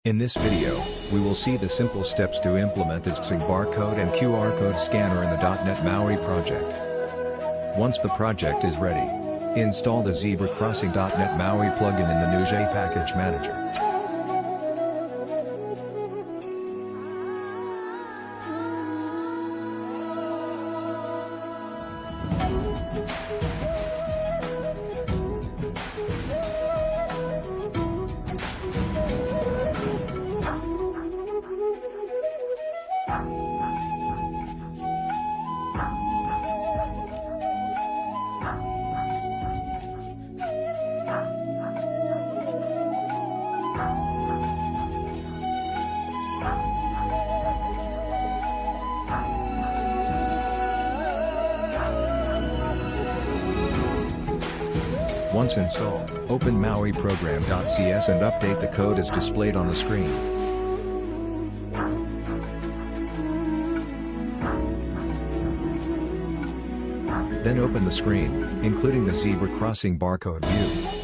In this video, we will see the simple steps to implement the Zxing barcode and QR code scanner in the .NET MAUI project. Once the project is ready, install the Zebra Crossing .NET MAUI plugin in the NET package manager. Once installed, open MAUI program.cs and update the code as displayed on the screen. Then open the screen, including the Zebra Crossing barcode view.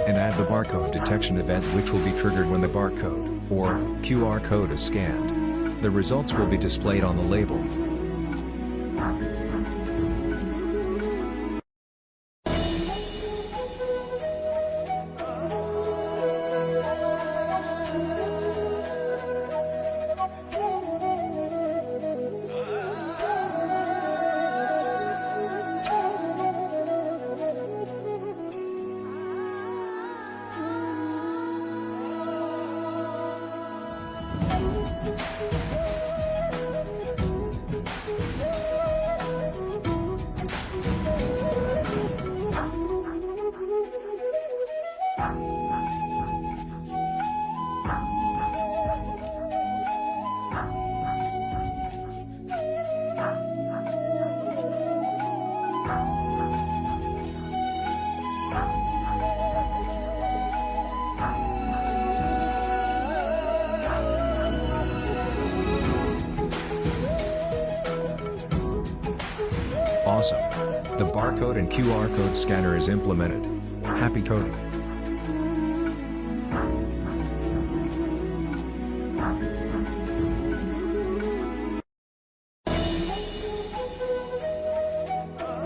And add the barcode detection event, which will be triggered when the barcode, or QR code, is scanned. The results will be displayed on the label. Awesome! The barcode and QR code scanner is implemented. Happy coding!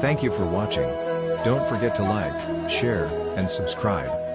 Thank you for watching. Don't forget to like, share, and subscribe.